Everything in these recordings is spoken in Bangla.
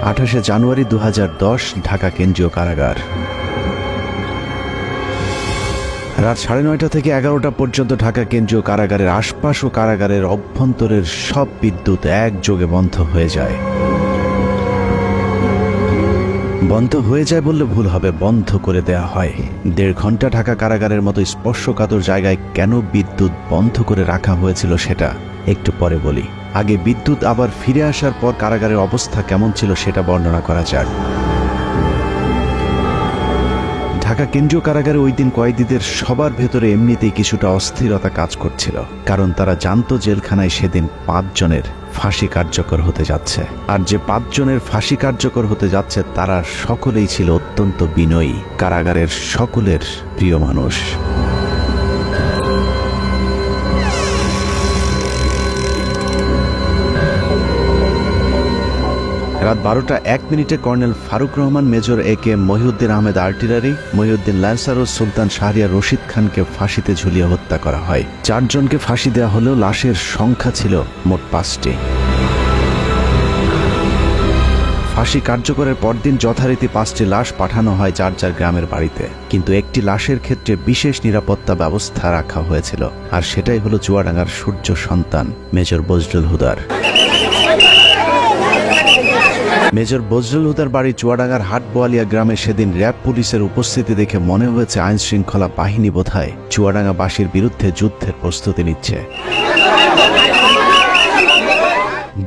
28 জানুয়ারি 2010 ঢাকা কেন্দ্রীয় কারাগার। রাত 9:30 থেকে 11টা পর্যন্ত ঢাকা কেন্দ্রীয় কারাগারের আশপাশ ও কারাগারের অভ্যন্তরের সব বিদ্যুৎ একযোগে বন্ধ হয়ে যায়। বন্ধ হয়ে যায় বললে ভুল হবে, বন্ধ করে দেয়া হয়। 1.5 ঘন্টা ঢাকা কারাগারের মতো স্পর্শকাতর জায়গায় কেন বিদ্যুৎ বন্ধ করে রাখা হয়েছিল সেটা একটু পরে বলি। আগে বিদ্যুৎ আবার ফিরে আসার পর কারাগারের অবস্থা কেমন ছিল সেটা বর্ণনা করা যাক। ঢাকা কেন্দ্রীয় কারাগারে ওই দিন কয়েদিদের সবার ভেতরে এমনিতেই কিছুটা অস্থিরতা কাজ করছিল, কারণ তারা জানতো জেলখানায় সেদিন 5 জনের ফাঁসি কার্যকর হতে যাচ্ছে। আর যে 5 জনের ফাঁসি কার্যকর হতে যাচ্ছে তারা সকলেই ছিল অত্যন্ত বিনয়ী, কারাগারের সকলের প্রিয় মানুষ। রাত 12:01 colonel Farooq Rahman, major AK Mohiuddin Ahmed artillery, Mohiuddin lancer ও সুলতান শাহরিয়ার রশিদ খানকে ফাঁসিতে ঝুলিয়ে হত্যা করা হয়। 4 জনকে ফাঁসি দেওয়া হলেও লাশের সংখ্যা ছিল মোট 5টি। ফাঁসি কার্যকরের পরদিন যথারীতি 5টি লাশ পাঠানো হয় যার যার গ্রামের বাড়িতে, কিন্তু একটি লাশের ক্ষেত্রে বিশেষ নিরাপত্তা ব্যবস্থা রাখা হয়েছিল, আর সেটাই হলো চুয়াডাঙ্গার সূর্য সন্তান মেজর বজলুল হুদার। মেজর বজলুল হুদার বাড়ি চুয়াডাঙ্গার হাটবোয়ালিয়া গ্রামে সেদিন র্যাব পুলিশের উপস্থিতি দেখে মনে হয়েছে আইন শৃঙ্খলা বাহিনী বোধহয় চুয়াডাঙ্গাবাসীর বিরুদ্ধে যুদ্ধের প্রস্তুতি নিচ্ছে।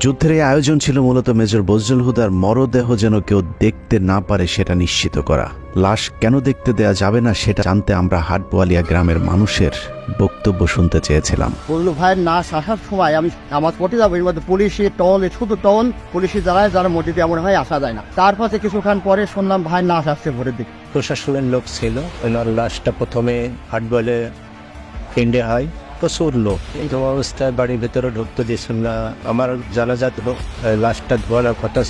যুদ্ধের এই আয়োজন ছিল মূলত মেজর বজলুল হুদার মরদেহ যেন কেউ দেখতে না পারে সেটা নিশ্চিত করা। লাশ কেন দেখতে দেয়া যাবে না সেটা জানতে আমরা হাটবোয়ালিয়া গ্রামের মানুষের বক্তব্য শুনতে চেয়েছিলাম। বললু ভাইয়ের নাশ আসার সময় আমি আমার পটে যাবো, এর মধ্যে পুলিশি টল, শুধু টল পুলিশি যারা মোটিতে এমন হয় আসা যায় না। তারপর কিছুক্ষণ পরে শুনলাম ভাইয়ের নাশ আসছে ভোরের দিকে। প্রশাসনের লোক ছিল, ওনার লাশটা প্রথমে হাটবলে কেন্দ্রে হয়, প্রচুর লোক। এই অবস্থায় বাড়ির ভেতরে ঢুকতে দিয়েছিল না। আমার জানাজাত লাশটা ধোয়ার কথা,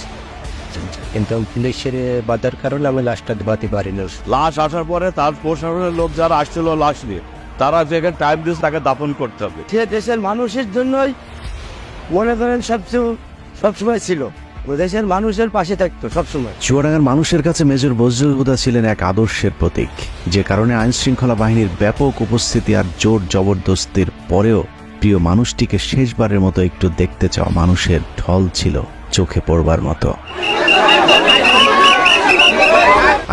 কিন্তু পুলিশের বাধার কারণে আমি লাশটা ধোয়াতে পারিনি। লাশ আসার পরে তার প্রশাসনের লোক যারা আসছিল লাশ নিয়ে, তারা যেখানে টাইম দিয়েছে তাকে দাফন করতে হবে। সে দেশের মানুষের জন্যই মনে করেন সবসময় ছিল, দেশের মানুষের পাশে থাকতো সবসময়। চুয়াডাঙ্গার মানুষের কাছে মেজর বজলুল হুদা ছিলেন এক আদর্শের প্রতীক, যে কারণে আইন শৃঙ্খলা বাহিনীর ব্যাপক উপস্থিতি আর জোর জবরদস্তির পরেও প্রিয় মানুষটিকে শেষবারের মতো একটু দেখতে চাওয়া মানুষের ঢল ছিল চোখে পড়বার মতো।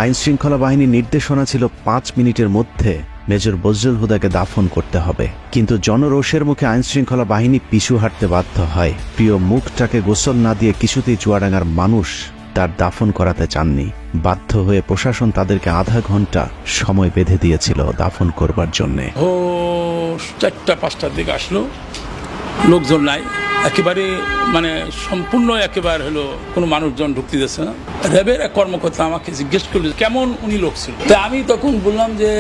আইন শৃঙ্খলা বাহিনীর নির্দেশনা ছিল 5 মিনিটের মধ্যে মেজর বজলুল হুদাকে দাফন করতে হবে, কিন্তু জনরোষের মুখে আইন শৃঙ্খলা বাহিনী পিছু হাঁটতে বাধ্য হয়। প্রিয় মুখটাকে গোসল না দিয়ে কিছুতেই চুয়াডাঙ্গার মানুষ তার দাফন করাতে চাননি। বাধ্য হয়ে প্রশাসন তাদেরকে আধা ঘন্টা সময় বেঁধে দিয়েছিল দাফন করবার জন্যে। 4টা-5টার দিকে আসলো, লোকজন নাই একেবারে, মানে সম্পূর্ণ একেবারে হলো কোনো মানুষজন ঢুকতে দিচ্ছে না। র্যাবের এক কর্মকর্তা আমাকে জিজ্ঞেস করলো কেমন উনি লোক ছিল। তো আমি তখন বললাম যে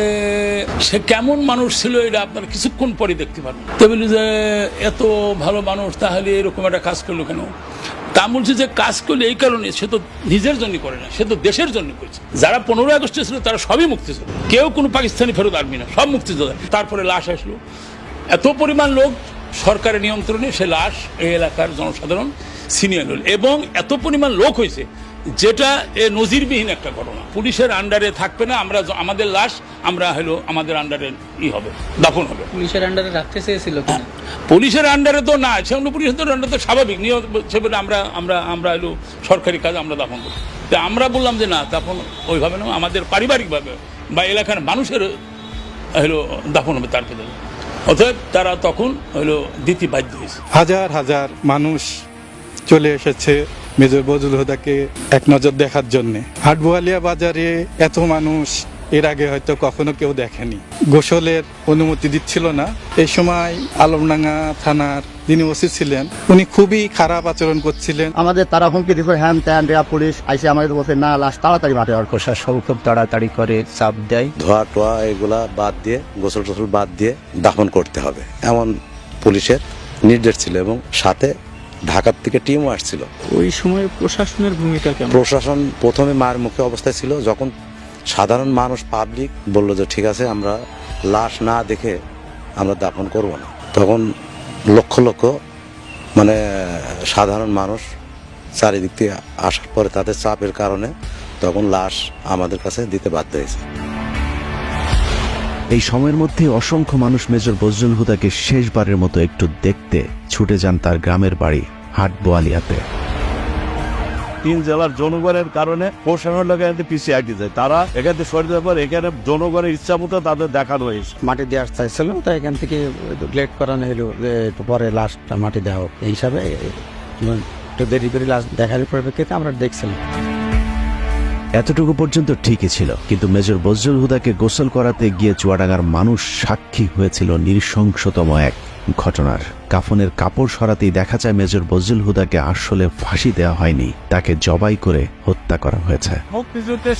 সে কেমন মানুষ ছিল এটা আপনারা কিছুক্ষণ পরে দেখতে পারবেন। তো বলি যে এত ভালো মানুষ, তাহলে এরকম একটা কাজ করলো কেন? তা বলছে যে কাজ করলে এই কারণে, সে তো নিজের জন্য করে না, সে তো দেশের জন্য করেছে। যারা 15ই আগস্টে ছিল তারা সবই মুক্তিযোদ্ধা, কেউ কোনো পাকিস্তানি ফেরত আর্মি না, সব মুক্তিযোদ্ধা। তারপরে লাশ আসলো, এত পরিমাণ লোক সরকারের নিয়ন্ত্রণে, সে লাশ এই এলাকার জনসাধারণ ছিনিয়ে নিল, এবং এত পরিমাণ লোক হয়েছে যেটা নজিরবিহীন একটা ঘটনা। পুলিশের আন্ডারে থাকবে না, আমরা আমাদের লাশ আমরা হলো আমাদের আন্ডারে হবে, দাফন হবে। পুলিশের আন্ডারে রাখতে চেয়েছিল কিনা? পুলিশের আন্ডারে তো না, সেগুলো পুলিশের আন্ডারে তো স্বাভাবিক নিয়ম, সেগুলো আমরা হলো সরকারি কাজ আমরা দাফন করি। তো আমরা বললাম যে না, দাফন ওইভাবে না, আমাদের পারিবারিকভাবে বা এলাকার মানুষের হলো দাফন হবে তার পেছনে। অর্থাৎ তারা তখন হলো দিতে বাধ্য হয়েছে। হাজার হাজার মানুষ চলে এসেছে মেজর বজলুল হুদাকে এক নজর দেখার জন্য। হাটবোয়ালিয়া বাজারে এত মানুষ এর আগে হয়তো কখনো কেউ দেখেনি। গোসলের অনুমতি দিচ্ছিল না। এই সময় আলমডাঙ্গা থানার যিনি ওসি ছিলেন, উনি খুবই খারাপ আচরণ করছিলেন। আমাদের তারা হুমকি দিচ্ছে, হ্যান ত্যান, র্যাব পুলিশ আইসে আমাদের বলছে না, লাশ তাড়াতাড়ি মাঠে। আর প্রশাসন খুব তাড়াতাড়ি করে চাপ দেয়, ধোয়া টোয়া এগুলা বাদ দিয়ে, গোসল টোসল বাদ দিয়ে দাফন করতে হবে এমন পুলিশের নির্দেশ ছিল, এবং সাথে ঢাকার থেকে টিমও আসছিল। ওই সময় প্রশাসনের ভূমিকা কেমন? প্রশাসন প্রথমে মার মুখে অবস্থায় ছিল, যখন সাধারণ মানুষ পাবলিক বলল যে ঠিক আছে আমরা লাশ না দেখে আমরা দাফন করব না, তখন লক্ষ লক্ষ মানে সাধারণ মানুষ চারিদিক থেকে আসার পরে তাদের চাপের কারণে তখন লাশ আমাদের কাছে দিতে বাধ্য হয়েছে। এই সময়ের মধ্যে অসংখ্য মানুষ মেজর বজলুল হুদাকে শেষবারের মতো একটু দেখতে ছুটে যান তার গ্রামের বাড়ি হাটবোয়ালিয়াতে। 3 জেলার জনগণের কারণে প্রশাসনের লোক এখানে পিছিয়ে আটকে যায়। তারা এখান থেকে সরে যাওয়ার পর এখানে জনগণের ইচ্ছা মতো তাদের দেখানো হয়েছে। মাটি দেওয়ার চাইছিল, তো এখান থেকে লেট করানো হলো যে একটু পরে লাশটা মাটি দেওয়া হোক, এই হিসাবে একটু দেরি করে লাশ দেখার পরিপ্রেক্ষিতে আমরা দেখছিলাম। এতটুকু পর্যন্ত ঠিকই ছিল, কিন্তু মেজর বজলুল হুদাকে গোসল করাতে গিয়ে চুয়াডাঙ্গার মানুষ সাক্ষী হয়েছিল নৃশংসতম এক ঘটনার। কাফনের কাপড় সরাতেই দেখা যায় মেজর বজলুল হুদাকে আসলে ফাঁসি দেওয়া হয়নি, তাকে জবাই করে হত্যা করা হয়েছে। মুক্তিযুদ্ধের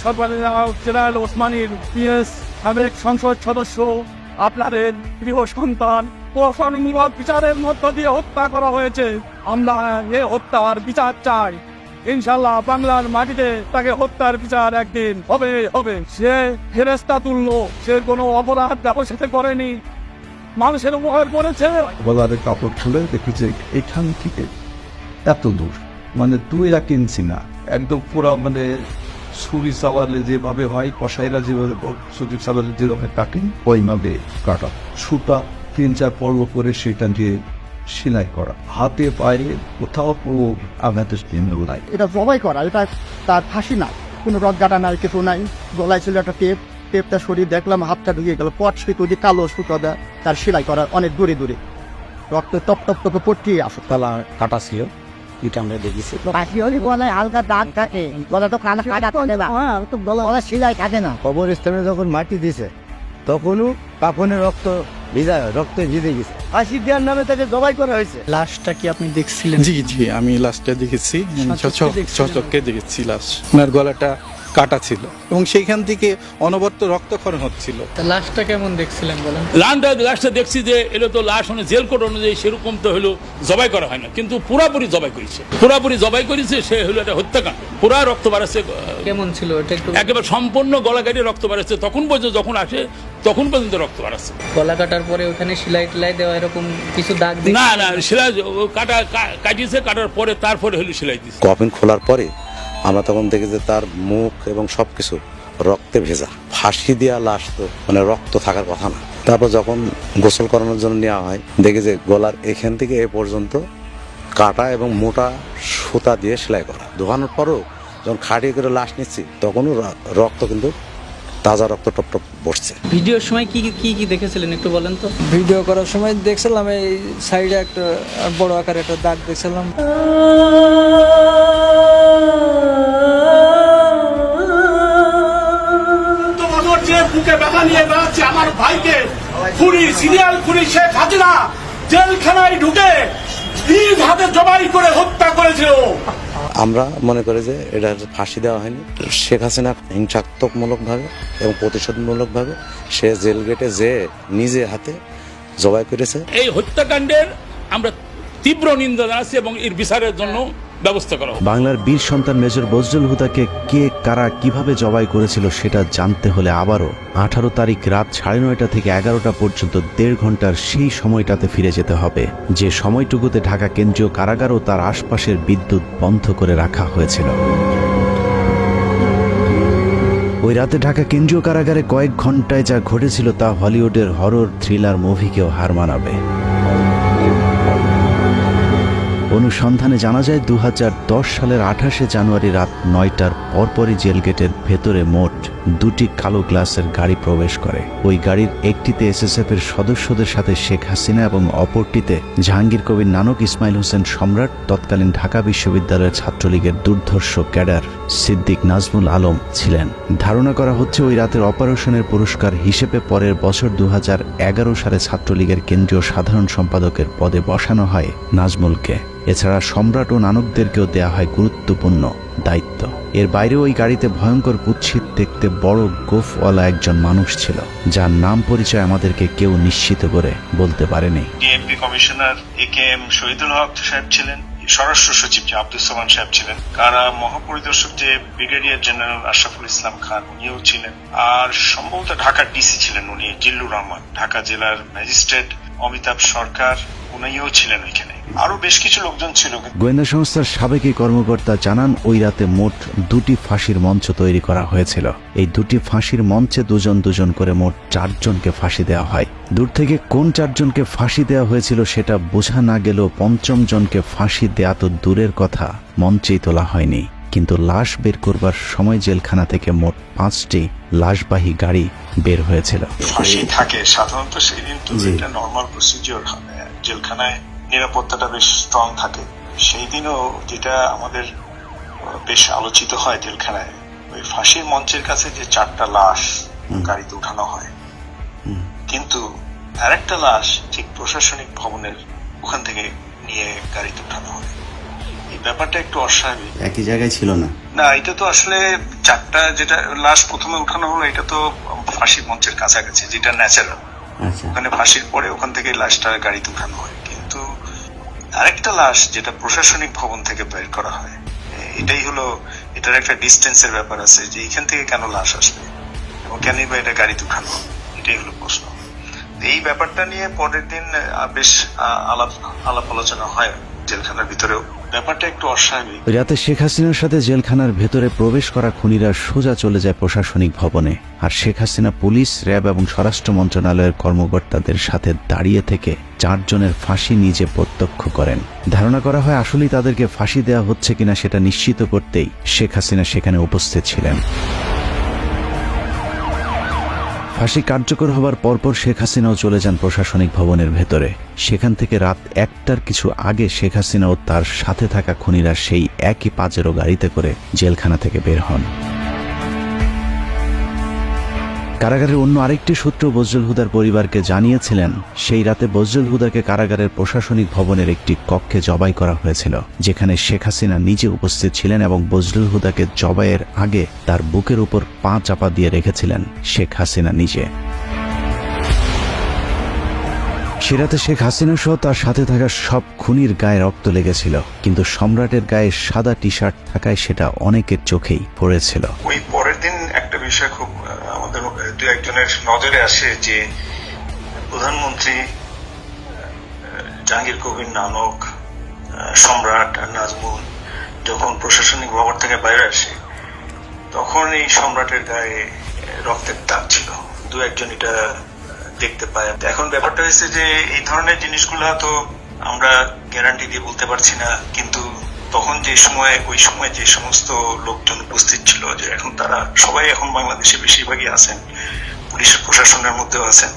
জেনারেল ওসমানীর পিএস সাবেক সংসদ সদস্য আপনাদের প্রিয় সন্তান প্রশাসনমূলক বিচারের মধ্য দিয়ে হত্যা করা হয়েছে। আমরা এ হত্যার বিচার চাই। ইনশাল্লাহ বাংলার মাটিতে তাকে হত্যার বিচার একদিন হবে। সে ফেরেস্তা তুললো, সে কোনো অপরাধ কারোর সাথে করেনি, মানুষের উপকার করেছে। বলারের কাপড় খুলে দেখি যে এখান থেকে এত দূর, মানে 2 ইঞ্চি না, একদম পুরো মানে ছুরি চালালে যেভাবে হয়, কসাইরা যেভাবে ছুরি চালালে যেভাবে কাটেন ওইভাবে কাটা, সুতা 3-4 পর্ব করে সেটা দিয়ে সেলাই করা, হাতে পায়ে কোথাও পুরো আঘাতের চিহ্ন নাই। এটা জবাই করা, এটা তার ফাঁসি না, কোনো রদগাটা নাই, কিছু নাই। গলায় ছিল একটা টেপটা সরিয়ে দেখলাম হাতটা ঢুকে গেল, পট সুতো দিয়ে কালো সুতো দেয় তার সেলাই করা অনেক দূরে রক্ত টপ টপ টপে পড়তে আসে। তালা কাটা ছিল, এটা আমরা দেখেছি। গলায় হালকা দাগ থাকে, গলা তো কানা কাটা তো গলা সেলাই থাকে না। কবরস্থানে যখন মাটি দিছে তখনও কাফনের রক্ত ভিজে গেছে। ফাঁসি দেওয়ার নামে তাকে জবাই করা হয়েছে। লাশটা কি আপনি দেখছিলেন? জি জি, আমি লাশটা দেখেছি, চকচকে দেখেছি। লাশ ওনার গলাটা কাটা ছিল এবং সেইখান থেকে অনবরত রক্তক্ষরণ হচ্ছিল। তা লাশটা কেমন দেখছিলেন বলেন? লাশটা দেখছি যে এলো তো লাশ জেল কোড অনুযায়ী সেরকম তো হলো জবাই করা হয় না, কিন্তু পুরাপুরি জবাই করেছে। সে হলো একটা হত্যাকাণ্ড, পুরা রক্ত বাড়াচ্ছে। কেমন ছিল এটা একটু? একেবারে সম্পূর্ণ গলা কাটিয়ে রক্ত বাড়াচ্ছে। তখন পর্যন্ত যখন আসে তখন পর্যন্ত রক্ত বাড়াচ্ছে। গলা কাটার পরে ওখানে সেলাই টেলাই দেওয়া এরকম কিছু দাগ? না, সেলাই কাটিয়েছে, কাটার পরে তারপরে হলো সেলাই দিচ্ছে। কফিন খোলার পরে আমরা তখন দেখি যে তার মুখ এবং সবকিছু রক্তে ভেজা। ফাঁসি দেওয়া লাশ তো মানে রক্ত থাকার কথা না। তারপর যখন গোসল করানোর জন্য নেওয়া হয়, দেখি যে গলার এখান থেকে এ পর্যন্ত কাটা এবং মোটা সুতা দিয়ে সেলাই করা। ধোয়ানোর পরও যখন খাটিয়ে করে লাশ নিচ্ছি তখনও রক্ত কিন্তু তাজা রক্ত টপ টপ বসছে। ভিডিওর সময় কি দেখেছিলেন একটু বলেন তো? ভিডিও করার সময় দেখছিলাম এই সাইডে একটা বড় আকারে একটা দাগ দেখছিলাম। বুকে ব্যথা নিয়ে বেড়াচ্ছে আমার ভাইকে সিরিয়াল খুনি শেখ হাসিনা জেলখানায় ঢুকে নিজ হাতে জবাই করে হত্যা করেছিল। আমরা মনে করি যে এটা ফাঁসি দেওয়া হয়নি, শেখ হাসিনা হিংসাত্মকমূলকভাবে এবং প্রতিশোধমূলকভাবে সে জেল গেটে যে নিজে হাতে জবাই করেছে। এই হত্যাকাণ্ডের আমরা তীব্র নিন্দা জানাচ্ছি এবং এর বিচারের জন্য ব্যবস্থা করা হবে। বাংলার বীর সন্তান মেজর বজলুল হুদাকে কে কারা কিভাবে জবাই করেছিল সেটা জানতে হলে আবারও 18 তারিখ রাত 9:30 থেকে 11টা পর্যন্ত 1.5 ঘন্টার সেই সময়টাতে ফিরে যেতে হবে, যে সময়টুকুতে ঢাকা কেন্দ্রীয় কারাগার ও তার আশপাশের বিদ্যুৎ বন্ধ করে রাখা হয়েছিল। ওই রাতে ঢাকা কেন্দ্রীয় কারাগারে কয়েক ঘন্টায় যা ঘটেছিল তা হলিউডের হরর থ্রিলার মুভিকেও হার মানাবে। অনুসন্ধানে জানা যায় 2010 সালের 28শে জানুয়ারি রাত 9টার পরপরই জেলগেটের ভেতরে মোট 2টি কালো গ্লাসের গাড়ি প্রবেশ করে। ওই গাড়ির একটিতে এসএসএফ এর সদস্যদের সাথে শেখ হাসিনা এবং অপরটিতে জাহাঙ্গীর কবির নানক, ইসমাইল হোসেন সম্রাট, তৎকালীন ঢাকা বিশ্ববিদ্যালয়ের ছাত্রলীগের দুর্ধর্ষ ক্যাডার সিদ্দিক নাজমুল আলম ছিলেন। ধারণা করা হচ্ছে ওই রাতের অপারেশনের পুরস্কার হিসেবে পরের বছর 2011 সালে ছাত্রলীগের কেন্দ্রীয় সাধারণ সম্পাদকের পদে বসানো হয় নাজমুলকে। এছাড়া সম্রাট ও নানকদেরকেও দেয়া হয় গুরুত্বপূর্ণ দায়িত্ব। এর বাইরে ওই গাড়িতে ভয়ঙ্কর কুৎসিত দেখতে বড় গোফওয়ালা একজন মানুষ ছিল, যার নাম পরিচয় আমাদেরকে কেউ নিশ্চিত করে বলতে পারেনি। ডিএমপি কমিশনার একেএম শহীদুল হক সাহেব ছিলেন, স্বরাষ্ট্র সচিব যে আব্দুল সামান সাহেব ছিলেন, কারা মহাপরিদর্শক যে ব্রিগেডিয়ার জেনারেল আশরাফুল ইসলাম খান উনিও ছিলেন, আর সম্ভবত ঢাকার ডিসি ছিলেন উনি জিল্লুর রহমান, ঢাকা জেলার ম্যাজিস্ট্রেট অমিতাভ সরকার উনিও ছিলেন ওইখানে, আরো বেশ কিছু লোকজন ছিল। গোয়েন্দা সংস্থার সাবেক এই কর্মকর্তা জানান ওই রাতে মোট 2টি ফাঁসির মঞ্চ তৈরি করা হয়েছিল। এই 2টি ফাঁসির মঞ্চে দুজন দুজন করে মোট 4 জনকে ফাঁসি দেওয়া হয়। দূর থেকে কোন 4 জনকে ফাঁসি দেওয়া হয়েছিল সেটা বোঝা না গেলেও 5ম জনকে ফাঁসি দেয়া তো দূরের কথা, মঞ্চেই তোলা হয়নি। কিন্তু লাশ বের করবার সময় জেলখানা থেকে মোট 5টি লাশবাহী গাড়ি বের হয়েছিল। ফাঁসি থাকে সাধারণত সেই দিন, তো এটা নর্মাল প্রসিজিওর। জেলখানায় নিরাপত্তাটা বেশ স্ট্রং থাকে। সেই দিনও যেটা আমাদের বেশ আলোচিত হয় জেলখানায়, ওই ফাঁসির মঞ্চের কাছে যে 4টা লাশ গাড়িতে উঠানো হয়, কিন্তু আরেকটা লাশ ঠিক প্রশাসনিক ভবনের ওখান থেকে নিয়ে গাড়িতে উঠানো হয়। এই ব্যাপারটা একটু অস্বাভাবিক। একই জায়গায় ছিল না। না, এটা তো আসলে 4টা যেটা লাশ প্রথমে উঠানো হলো, এটা তো ফাঁসির মঞ্চের কাছাকাছি, যেটা ন্যাচারাল। ওখানে ফাঁসির পরে ওখান থেকে লাশটা গাড়িতে উঠানো হয়, কিন্তু আরেকটা লাশ যেটা প্রশাসনিক ভবন থেকে বের করা হয়, এটাই হলো, এটার একটা ডিস্টেন্সের ব্যাপার আছে যে এখান থেকে কেন লাশ আসবে এবং কেনই বা এটা গাড়িতে উঠানো হবে, এটাই হলো প্রশ্ন। এই ব্যাপারটা নিয়ে পরের দিন বেশ আলাপ আলোচনা হয় জেলখানার ভিতরেও। ব্যাপারটা একটু অস্বাভাবিক। রাতে শেখ হাসিনার সাথে জেলখানার ভেতরে প্রবেশ করা খুনিরা সোজা চলে যায় প্রশাসনিক ভবনে, আর শেখ হাসিনা পুলিশ, র্যাব এবং স্বরাষ্ট্র মন্ত্রণালয়ের কর্মকর্তাদের সাথে দাঁড়িয়ে থেকে 4 জনের ফাঁসি নিজে প্রত্যক্ষ করেন। ধারণা করা হয় আসলেই তাদেরকে ফাঁসি দেওয়া হচ্ছে কিনা সেটা নিশ্চিত করতেই শেখ হাসিনা সেখানে উপস্থিত ছিলেন। ফাঁসি কার্যকর হবার পরপর শেখ হাসিনাও চলে যান প্রশাসনিক ভবনের ভেতরে। সেখান থেকে রাত 1টার কিছু আগে শেখ হাসিনা ও তার সাথে থাকা খুনিরা সেই একই পাজেরো গাড়িতে করে জেলখানা থেকে বের হন। কারাগারের অন্য আরেকটি সূত্র বজলুল হুদার পরিবারকে জানিয়েছিলেন, সেই রাতে বজলুল হুদাকে কারাগারের প্রশাসনিক ভবনের একটি কক্ষে জবাই করা হয়েছিল, যেখানে শেখ হাসিনা নিজে উপস্থিত ছিলেন এবং বজলুল হুদাকে জবাইয়ের আগে তার বুকের উপর পা চাপা দিয়ে রেখেছিলেন শেখ হাসিনা নিজে। সে রাতে শেখ হাসিনা সহ তার সাথে থাকা সব খুনির গায়ে রক্ত লেগেছিল, কিন্তু সম্রাটের গায়ে সাদা টি শার্ট থাকায় সেটা অনেকের চোখেই পড়েছিল। ওই পরের দিন একটা বিষয় খুব আমাদের 2-1 নজরে আসে যে প্রধানমন্ত্রী জাহাঙ্গীর কবির নানক, সম্রাট আর নাজমুল যখন প্রশাসনিক ভবন থেকে বাইরে আসে, তখন এই সম্রাটের গায়ে রক্তের দাগ ছিল। 2-1 এটা দেখতে পায়। এখন ব্যাপারটা হয়েছে যে এই ধরনের জিনিসগুলো তো আমরা গ্যারান্টি দিয়ে বলতে পারছি না, কিন্তু তখন ওই সময় যে সমস্ত লোকজন উপস্থিত ছিল, যে এখন তারা সবাই এখন বাংলাদেশে বেশিরভাগই আছেন, পুলিশের প্রশাসনের মধ্যেও আছেন,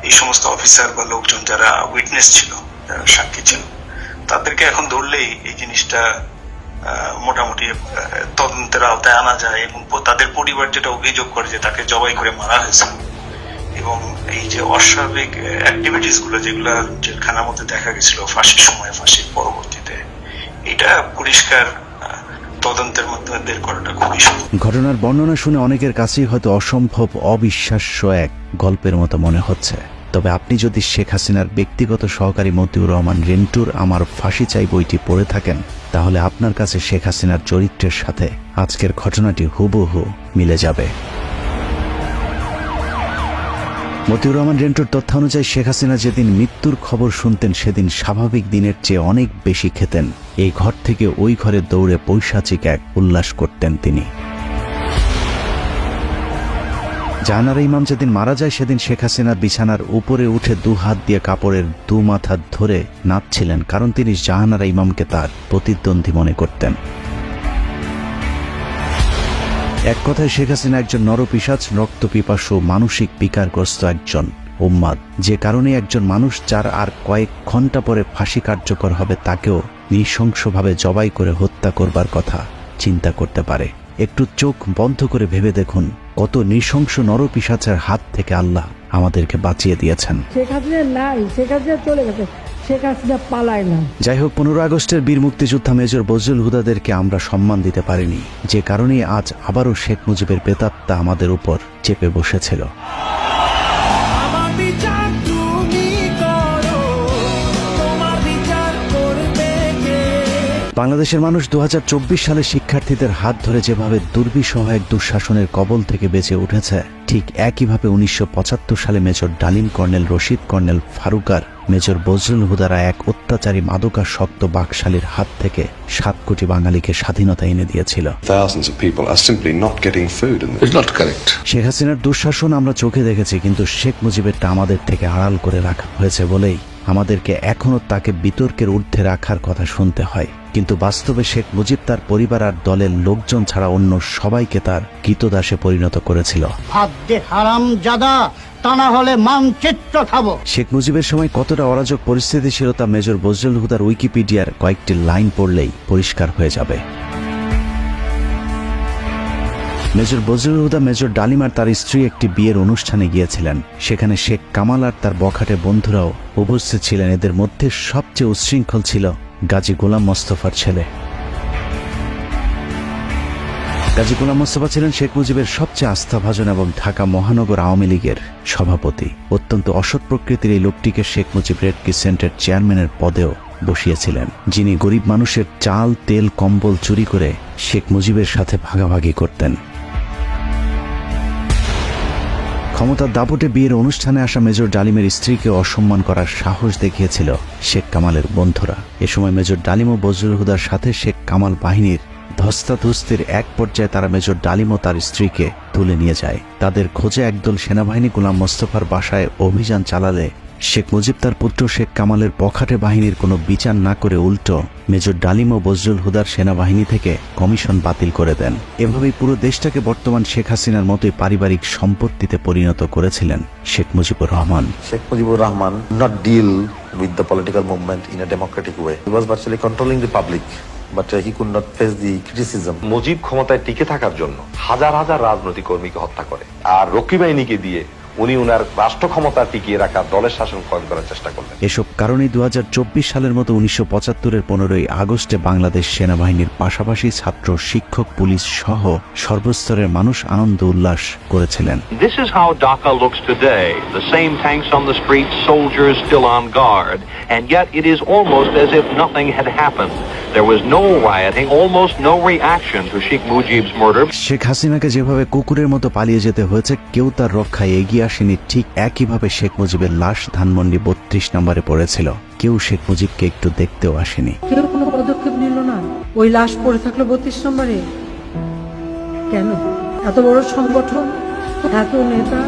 এই সমস্ত অফিসার বা লোকজন যারা উইটনেস ছিল, যারা সাক্ষী ছিল, তাদেরকে এখন ধরলেই এই জিনিসটা মোটামুটি তদন্তের আওতায় আনা যায়। এবং তাদের পরিবার যেটা অভিযোগ করে যে তাকে জবাই করে মারা হয়েছে, এবং এই যে অস্বাভাবিক অ্যাক্টিভিটিস গুলো যেগুলো জেলখানার মধ্যে দেখা গেছিল ফাঁসির সময়, ফাঁসির পরবর্তীতে, এটা পরিষ্কার তদন্তের মাধ্যমে বের করাটা খুবই সহজ। ঘটনার বর্ণনা শুনে অনেকের কাছেই হয়তো অসম্ভব, অবিশ্বাস্য এক গল্পের মতো মনে হচ্ছে। তবে আপনি যদি শেখ হাসিনার ব্যক্তিগত সহকারী মতিউর রহমান রেন্টুর আমার ফাঁসি চাই বইটি পড়ে থাকেন, তাহলে আপনার কাছে শেখ হাসিনার চরিত্রের সাথে আজকের ঘটনাটি হুবহু মিলে যাবে। মতিউর রহমান রেন্টুর তথ্য অনুযায়ী শেখ হাসিনা যেদিন মৃত্যুর খবর শুনতেন সেদিন স্বাভাবিক দিনের চেয়ে অনেক বেশি খেতেন। এই ঘর থেকে ওই ঘরে দৌড়ে পৈশাচিক এক উল্লাস করতেন তিনি। জাহানারা ইমাম যেদিন মারা যায় সেদিন শেখ হাসিনা বিছানার উপরে উঠে 2 হাত দিয়ে কাপড়ের 2 মাথা ধরে নাচছিলেন, কারণ তিনি জাহানারা ইমামকে তার প্রতিদ্বন্দ্বী মনে করতেন। এক কথায় শেখ হাসিনা একজন নরপিশাচ, রক্তপিপাসু, মানসিক বিকারগ্রস্ত একজন উম্মাদ, যে কারণে একজন মানুষ যার আর কয়েক ঘন্টা পরে ফাঁসি কার্যকর হবে তাকেও নৃশংসভাবে জবাই করে হত্যা করবার কথা চিন্তা করতে পারে। একটু চোখ বন্ধ করে ভেবে দেখুন কত নৃশংস নরপিশাচের হাত থেকে আল্লাহ আমাদেরকে বাঁচিয়ে দিয়েছেন। শেখ হাসিনা নাই, শেখ হাসিনা চলে গেছে, শেখ হাসিনা পালায় না। যাই হোক, 15 আগস্টের বীর মুক্তিযোদ্ধা মেজর বজলুল হুদাদেরকে আমরা সম্মান দিতে পারিনি, যে কারণে আজ আবারও শেখ মুজিবের প্রেতাত্মা আমাদের উপর চেপে বসেছিল। বাংলাদেশের মানুষ 2024 সালে শিক্ষার্থীদের হাত ধরে যেভাবে দুর্বিষহ এক দুঃশাসনের কবল থেকে বেঁচে উঠেছে, ঠিক একইভাবে 1975 সালে major Dalim, colonel Rashid, colonel ফারুকার, মেজর বজরুল হুদারা এক অত্যাচারী মাদকাসক্ত বাকশালীর হাত থেকে 7 কোটি বাঙালিকে স্বাধীনতা এনে দিয়েছিল। শেখ হাসিনার দুঃশাসন আমরা চোখে দেখেছি, কিন্তু শেখ মুজিবেরটা আমাদের থেকে আড়াল করে রাখা হয়েছে বলেই আমাদেরকে এখনো তাকে বিতর্কের ঊর্ধ্বে রাখার কথা শুনতে হয়। কিন্তু বাস্তবে শেখ মুজিব তার পরিবার আর দলের লোকজন ছাড়া অন্য সবাইকে তার কৃতদাসে পরিণত করেছিল। শেখ মুজিবের সময় কতটা অরাজক পরিস্থিতি ছিল তা মেজর বজরুল হুদার উইকিপিডিয়ার কয়েকটি লাইন পড়লেই পরিষ্কার হয়ে যাবে। মেজর বজরুল হুদা মেজর ডালিম আর তার স্ত্রী একটি বিয়ের অনুষ্ঠানে গিয়েছিলেন। সেখানে শেখ কামাল আর তার বখাটে বন্ধুরাও উপস্থিত ছিলেন। এদের মধ্যে সবচেয়ে উচ্ছৃঙ্খল ছিল গাজী গোলাম মোস্তফার ছেলে। গাজী গোলাম মোস্তফা ছিলেন শেখ মুজিবের সবচেয়ে আস্থাভাজন এবং ঢাকা মহানগর আওয়ামী লীগের সভাপতি। অত্যন্ত অসৎ প্রকৃতির এই লোকটিকে শেখ মুজিব রেড ক্রিসেন্টের চেয়ারম্যানের পদেও বসিয়েছিলেন, যিনি গরিব মানুষের চাল, তেল, কম্বল চুরি করে শেখ মুজিবের সাথে ভাগাভাগি করতেন। ক্ষমতার দাপটে বিয়ের অনুষ্ঠানে আসা মেজর ডালিমের স্ত্রীকে অসম্মান করার সাহস দেখিয়েছিল শেখ কামালের বন্ধুরা। এ সময় মেজর ডালিম ও বজরুল হুদার সাথে শেখ কামাল বাহিনীর ধস্তাধস্তির এক পর্যায়ে তারা মেজর ডালিম ও তার স্ত্রীকে তুলে নিয়ে যায়। তাদের খোঁজে একদল সেনাবাহিনী গোলাম মোস্তফার বাসায় অভিযান চালালে শেখ মুজিব তার পুত্র শেখ কামালের বখাটে বাহিনীর কোনো বিচার না করে উল্টো মেজর ডালিম ও বজরুল হুদার সেনাবাহিনী থেকে কমিশন বাতিল করে দেন। এভাবেই পুরো দেশটাকে বর্তমান শেখ হাসিনার মতোই পারিবারিক সম্পত্তিতে পরিণত করেছিলেন Sheikh Mujibur Rahman. Sheikh Mujibur Rahman not deal with the political movement in a democratic way. He was virtually controlling the public, but he could not face the criticism. Mujib ক্ষমতায় টিকে থাকার জন্য হাজার হাজার রাজনৈতিক কর্মীকে হত্যা করে, আর রক্ষী বাহিনীকে দিয়ে উনি উনার রাষ্ট্র ক্ষমতা টিকিয়ে রাখা দলের শাসন করার চেষ্টা করলেন। এসব কারণেই 2024 সালের মতো 1975-এর 15ই আগস্টে বাংলাদেশ সেনাবাহিনীর পাশাপাশি ছাত্র, শিক্ষক, পুলিশ সহ সর্বস্তরের মানুষ আনন্দ উল্লাস করেছিলেন। This is how Dhaka looks today. The same tanks on the streets, soldiers still on guard, and yet it is almost as if nothing had happened. There was no rioting, almost no reaction to Sheikh Mujib's murder. Sheikh হাসিনাকে যেভাবে কুকুরের মতো পালিয়ে যেতে হয়েছে, কেউ তার রক্ষায় এগিয়ে আসেনি। ঠিক একইভাবে শেখ মুজিবের লাশ ধানমন্ডি 32 নম্বরে পড়েছিল। কেউ শেখ মুজিবকে একটু দেখতেও আসেনি। কেউ কোনো পদক্ষেপ নিল না। ওই লাশ পড়ে থাকলো 32 নম্বরে। কেন? এত বড় সংগঠন, এত নেতা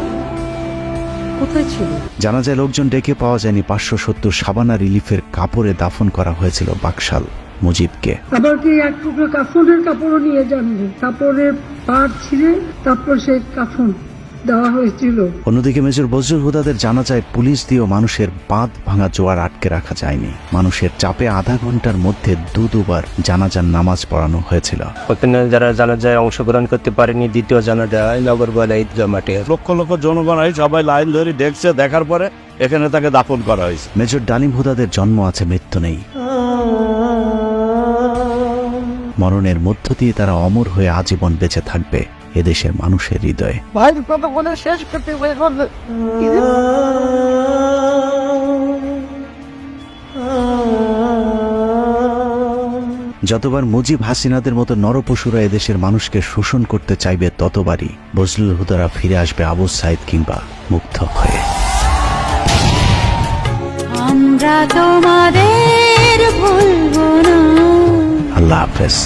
কোথায় ছিল? জানা যায় লোকজন ডেকে পাওয়া যায়নি। 570 সাবানা রিলিফের কাপড়ে দাফন করা হয়েছিল বাকশাল মুজিবকে। আবার কি এক টুকরো কাফনের কাপড়ও নিয়ে যাননি, কাপড়ের পাট ছিঁড়ে তারপর সেই কাফন দেওয়া হয়েছিল। অন্যদিকে মেজর বজরুল হুদাদের জানা যায় পুলিশ দিয়েও মানুষের বাঁধ ভাঙা জোয়ার আটকে রাখা যায়নি। মানুষের চাপে আধা ঘন্টার মধ্যে দুবার জানাজার নামাজ পড়ানো হয়েছিল। ওখানে যারা জানাজায় অংশগ্রহণ করতে পারেনি, দ্বিতীয় জানাজায় নগরবালা ঈদগাহ মাঠে লক্ষ লক্ষ জনগণ সবাই লাইন ধরে দেখছে, দেখার পরে এখানে তাকে দাফন করা হয়েছে। মেজর ডালিম হুদাদের জন্ম আছে, মৃত্যু নেই। মরণের মধ্য দিয়ে তারা অমর হয়ে আজীবন বেঁচে থাকবে এদেশের মানুষের হৃদয়ে। ভাইয়ের কথা বলে শেষ করতে যতবার মুজিব হাসিনাদের মতো নরপশুরা এদেশের মানুষকে শোষণ করতে চাইবে, ততবারই বজলুল হুদারা ফিরে আসবে আবু সাইদ কিংবা মুগ্ধ হয়ে। আমরা তোমাদের ভুলব না। আল্লাহ হাফেজ।